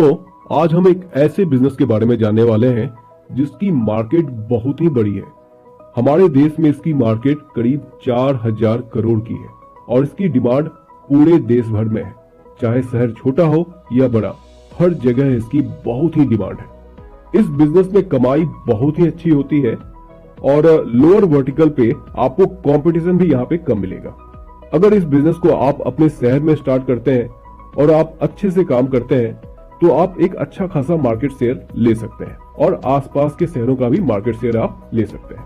दोस्तों, आज हम एक ऐसे बिजनेस के बारे में जानने वाले हैं जिसकी मार्केट बहुत ही बड़ी है। हमारे देश में इसकी मार्केट करीब 4000 करोड़ की है और इसकी डिमांड पूरे देश भर में है। चाहे शहर छोटा हो या बड़ा, हर जगह इसकी बहुत ही डिमांड है। इस बिजनेस में कमाई बहुत ही अच्छी होती है और लोअर वर्टिकल पे आपको कंपटीशन भी यहाँ पे कम मिलेगा। अगर इस बिजनेस को आप अपने शहर में स्टार्ट करते हैं और आप अच्छे से काम करते हैं तो आप एक अच्छा खासा मार्केट शेयर ले सकते हैं और आसपास के शहरों का भी मार्केट शेयर आप ले सकते हैं।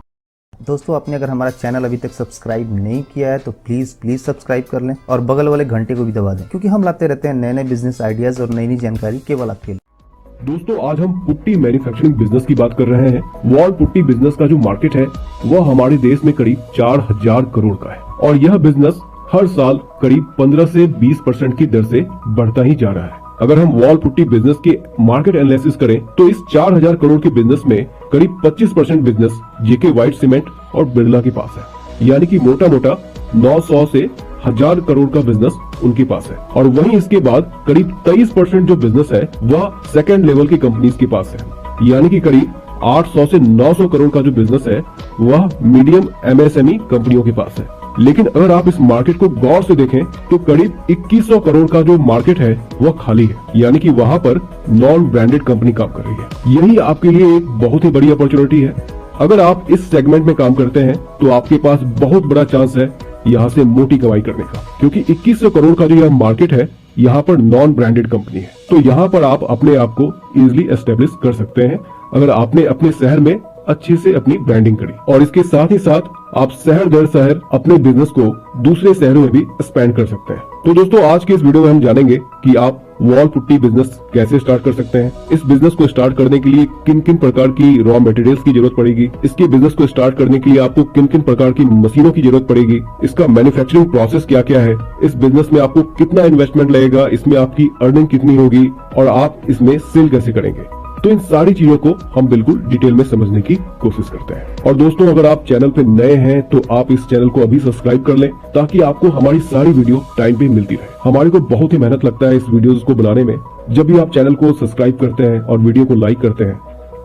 दोस्तों, आपने अगर हमारा चैनल अभी तक सब्सक्राइब नहीं किया है तो प्लीज सब्सक्राइब कर लें और बगल वाले घंटे को भी दबा दें, क्योंकि हम लाते रहते हैं नए नए बिजनेस आइडियाज और नई नई जानकारी केवल आपके लिए। दोस्तों, आज हम पुट्टी मैन्युफैक्चरिंग बिजनेस की बात कर रहे हैं। वॉल पुट्टी बिजनेस का जो मार्केट है वह हमारे देश में करीब 4000 करोड़ का है और यह बिजनेस हर साल करीब 15 से 20% की दर से बढ़ता ही जा रहा है। अगर हम वॉल पुट्टी बिजनेस के मार्केट एनालिसिस करें तो इस 4000 करोड़ के बिजनेस में करीब 25% बिजनेस जेके व्हाइट सीमेंट और बिरला के पास है, यानी कि मोटा मोटा 900 से 1000 करोड़ का बिजनेस उनके पास है। और वहीं इसके बाद करीब 23% जो बिजनेस है वह सेकंड लेवल की कंपनीज के पास है, यानी कि करीब 800 से 900 करोड़ का जो बिजनेस है वह मीडियम एमएसएमई कंपनियों के पास है। लेकिन अगर आप इस मार्केट को गौर से देखें तो करीब 2100 करोड़ का जो मार्केट है वह खाली है, यानी कि वहां पर नॉन ब्रांडेड कंपनी काम कर रही है। यही आपके लिए एक बहुत ही बड़ी अपॉर्चुनिटी है। अगर आप इस सेगमेंट में काम करते हैं तो आपके पास बहुत बड़ा चांस है यहाँ से मोटी कमाई करने का, क्योंकि 2100 करोड़ का जो यह मार्केट है यहाँ पर नॉन ब्रांडेड कंपनी है। तो यहाँ पर आप अपने आप को इजिली एस्टेब्लिश कर सकते हैं अगर आपने अपने शहर में अच्छे से अपनी ब्रांडिंग करी। और इसके साथ ही साथ आप शहर दर शहर अपने बिजनेस को दूसरे शहरों में भी एक्सपेंड कर सकते हैं। तो दोस्तों, आज के इस वीडियो में हम जानेंगे कि आप वॉल पुट्टी बिजनेस कैसे स्टार्ट कर सकते हैं। इस बिजनेस को स्टार्ट करने के लिए किन किन प्रकार की रॉ मटेरियल्स की जरूरत पड़ेगी, इसके बिजनेस को स्टार्ट करने के लिए आपको किन किन प्रकार की मशीनों की जरूरत पड़ेगी, इसका मैन्युफैक्चरिंग प्रोसेस क्या क्या है, इस बिजनेस में आपको कितना इन्वेस्टमेंट लगेगा, इसमें आपकी अर्निंग कितनी होगी और आप इसमें सेल कैसे करेंगे। तो इन सारी चीजों को हम बिल्कुल डिटेल में समझने की कोशिश करते हैं। और दोस्तों, अगर आप चैनल पे नए हैं तो आप इस चैनल को अभी सब्सक्राइब कर लें ताकि आपको हमारी सारी वीडियो टाइम पे मिलती रहे। हमारे को बहुत ही मेहनत लगता है इस वीडियोस को बनाने में। जब भी आप चैनल को सब्सक्राइब करते हैं और वीडियो को लाइक करते हैं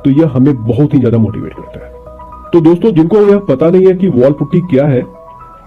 तो यह हमें बहुत ही ज्यादा मोटिवेट करता है। तो दोस्तों, जिनको यह पता नहीं है कि वॉल पुट्टी क्या है,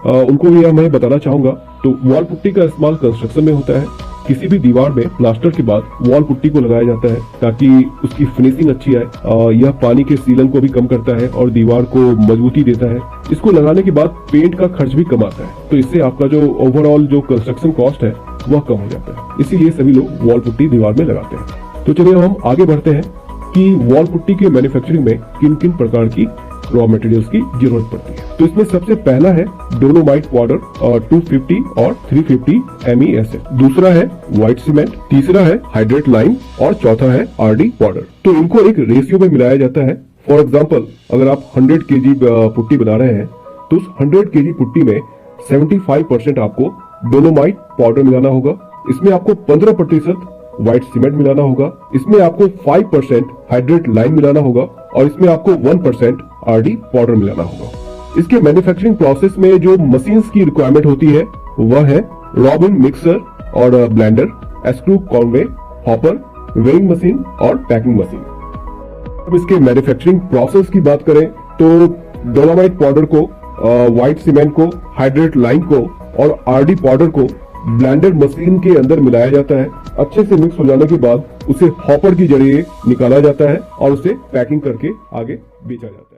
उनको यह मैं बताना चाहूंगा। तो वॉल पुट्टी का इस्तेमाल कंस्ट्रक्शन में होता है। किसी भी दीवार में प्लास्टर के बाद वॉल पुट्टी को लगाया जाता है ताकि उसकी फिनिशिंग अच्छी आए। यह पानी के सीलन को भी कम करता है और दीवार को मजबूती देता है। इसको लगाने के बाद पेंट का खर्च भी कम आता है, तो इससे आपका जो ओवरऑल जो कंस्ट्रक्शन कॉस्ट है वह कम हो जाता है। इसीलिए सभी लोग वॉल पुट्टी दीवार में लगाते हैं। तो चलिए हम आगे बढ़ते हैं कि वॉल पुट्टी के मैन्युफैक्चरिंग में किन किन प्रकार की रॉ मटेरियल्स की जरूरत पड़ती है। तो इसमें सबसे पहला है डोलोमाइट पाउडर और 250 और 350 MESF, दूसरा है व्हाइट सीमेंट, तीसरा है हाइड्रेट लाइम और चौथा है RD पाउडर। तो इनको एक रेशियो में मिलाया जाता है। फॉर एग्जांपल, अगर आप 100 kg पुट्टी बना रहे हैं तो उस 100 kg पुट्टी में 75% आपको डोलोमाइट पाउडर मिलाना होगा, इसमें आपको 15% व्हाइट सीमेंट मिलाना होगा, इसमें आपको 5% हाइड्रेट लाइम मिलाना होगा और इसमें आपको 1% RD पाउडर मिलाना होगा। इसके मैन्युफैक्चरिंग प्रोसेस में जो मशीन्स की रिक्वायरमेंट होती है वह है रॉबिन मिक्सर और blender, screw Conway, hopper, weighing machine और पैकिंग मशीन। अब इसके मैन्युफैक्चरिंग प्रोसेस की बात करें तो डोलोमाइट पाउडर को, व्हाइट सीमेंट को, हाइड्रेट लाइम को और RD पाउडर को ब्लेंडर मशीन के अंदर मिलाया जाता है। अच्छे से मिक्स हो जाने के बाद उसे हॉपर की जरिए निकाला जाता है और उसे पैकिंग करके आगे बेचा जाता है।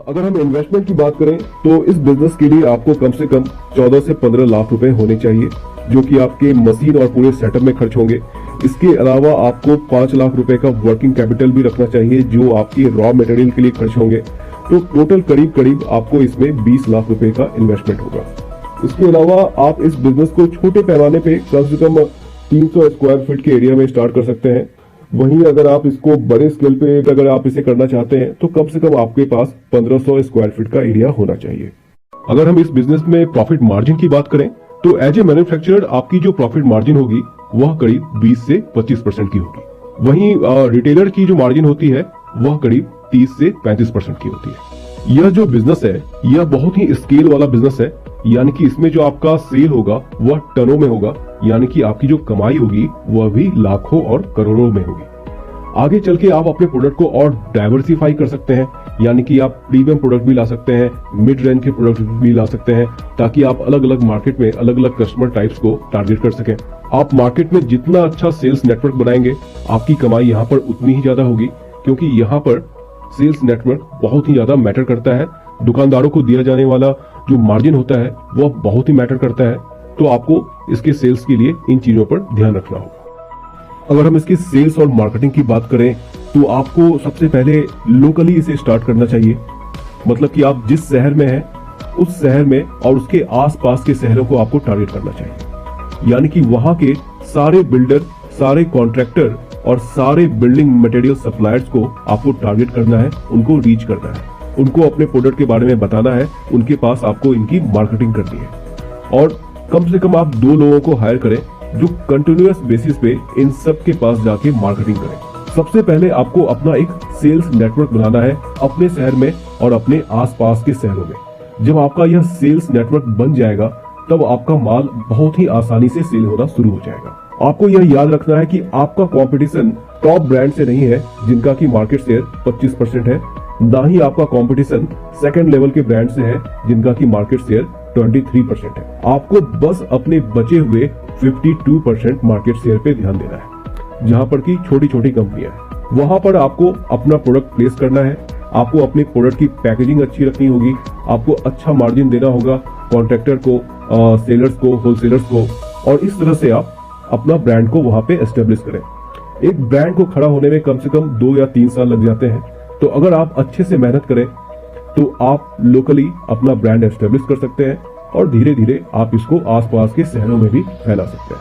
अगर हम इन्वेस्टमेंट की बात करें तो इस बिजनेस के लिए आपको कम से कम 14 से 15 लाख रुपए होने चाहिए, जो कि आपके मशीन और पूरे सेटअप में खर्च होंगे। इसके अलावा आपको 5 लाख रुपए का वर्किंग कैपिटल भी रखना चाहिए जो आपकी रॉ मटेरियल के लिए खर्च होंगे। तो टोटल करीब करीब आपको इसमें 20 लाख रुपए का इन्वेस्टमेंट होगा। इसके अलावा आप इस बिजनेस को छोटे पैमाने पे कम से कम 300 स्क्वायर फीट के एरिया में स्टार्ट कर सकते हैं। वहीं अगर आप इसको बड़े स्केल पे अगर आप इसे करना चाहते हैं तो कम से कम आपके पास 1500 स्क्वायर फीट का एरिया होना चाहिए। अगर हम इस बिजनेस में प्रॉफिट मार्जिन की बात करें तो एज ए मैन्युफैक्चरर आपकी जो प्रॉफिट मार्जिन होगी वह करीब 20 से 25% की होगी। वहीं रिटेलर की जो मार्जिन होती है वह करीब 30 से 35% की होती है। यह जो बिजनेस है यह बहुत ही स्केल वाला बिजनेस है। यानी कि इसमें जो आपका सेल होगा वह टनों में होगा, यानी कि आपकी जो कमाई होगी वह भी लाखों और करोड़ों में होगी। आगे चल के आप अपने प्रोडक्ट को और डाइवर्सिफाई कर सकते हैं, यानी कि आप प्रीमियम प्रोडक्ट भी ला सकते हैं, मिड रेंज के प्रोडक्ट भी ला सकते हैं, ताकि आप अलग अलग मार्केट में अलग अलग कस्टमर टाइप्स को टारगेट कर सकें। आप मार्केट में जितना अच्छा सेल्स नेटवर्क बनाएंगे, आपकी कमाई यहाँ पर उतनी ही ज्यादा होगी, क्योंकि यहाँ पर सेल्स नेटवर्क बहुत ही ज्यादा मैटर करता है। दुकानदारों को दिया जाने वाला जो मार्जिन होता है वह बहुत ही मैटर करता है। तो आपको इसके सेल्स के लिए इन चीजों पर ध्यान रखना होगा। अगर हम इसकी सेल्स और मार्केटिंग की बात करें तो आपको सबसे पहले लोकली इसे स्टार्ट करना चाहिए। मतलब कि आप जिस शहर में हैं उस शहर में और उसके आसपास के शहरों को आपको टारगेट करना चाहिए, यानी कि वहां के सारे बिल्डर, सारे कॉन्ट्रैक्टर और सारे बिल्डिंग मटेरियल सप्लायर्स को आपको टारगेट करना है, उनको रीच करना है, उनको अपने प्रोडक्ट के बारे में बताना है, उनके पास आपको इनकी मार्केटिंग करनी है। और कम से कम आप 2 लोगों को हायर करें जो कंटिन्यूअस बेसिस पे इन सब के पास जाके मार्केटिंग करें। सबसे पहले आपको अपना एक सेल्स नेटवर्क बनाना है अपने शहर में और अपने आसपास के शहरों में। जब आपका यह सेल्स नेटवर्क बन जाएगा तब आपका माल बहुत ही आसानी से सेल होना शुरू हो जाएगा। आपको यह याद रखना है कि आपका कंपटीशन टॉप ब्रांड से नहीं है जिनका की मार्केट शेयर 25% है, ना ही आपका कंपटीशन सेकंड लेवल के ब्रांड से है जिनका की मार्केट शेयर 23% है। आपको बस अपने बचे हुए 52% मार्केट शेयर पे ध्यान देना है, जहां पर की छोटी छोटी कंपनियां हैं। वहां पर आपको अपना प्रोडक्ट प्लेस करना है, आपको अपने प्रोडक्ट की पैकेजिंग अच्छी रखनी होगी, आपको अच्छा मार्जिन देना होगा कॉन्ट्रैक्टर को, सेलर्स को, होलसेलर्स को, और इस तरह से आप अपना ब्रांड को वहां पे एस्टेब्लिश करें। एक ब्रांड को खड़ा होने में कम से कम 2 या 3 साल लग जाते हैं, तो अगर आप अच्छे से मेहनत करें तो आप लोकली अपना ब्रांड एस्टेब्लिश कर सकते हैं और धीरे धीरे आप इसको आसपास के शहरों में भी फैला सकते हैं।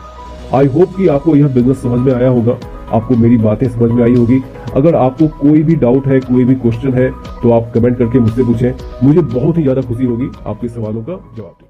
आई होप कि आपको यह बिजनेस समझ में आया होगा, आपको मेरी बातें समझ में आई होगी। अगर आपको कोई भी डाउट है, कोई भी क्वेश्चन है, तो आप कमेंट करके मुझसे पूछें। मुझे बहुत ही ज्यादा खुशी होगी आपके सवालों का जवाब देने में।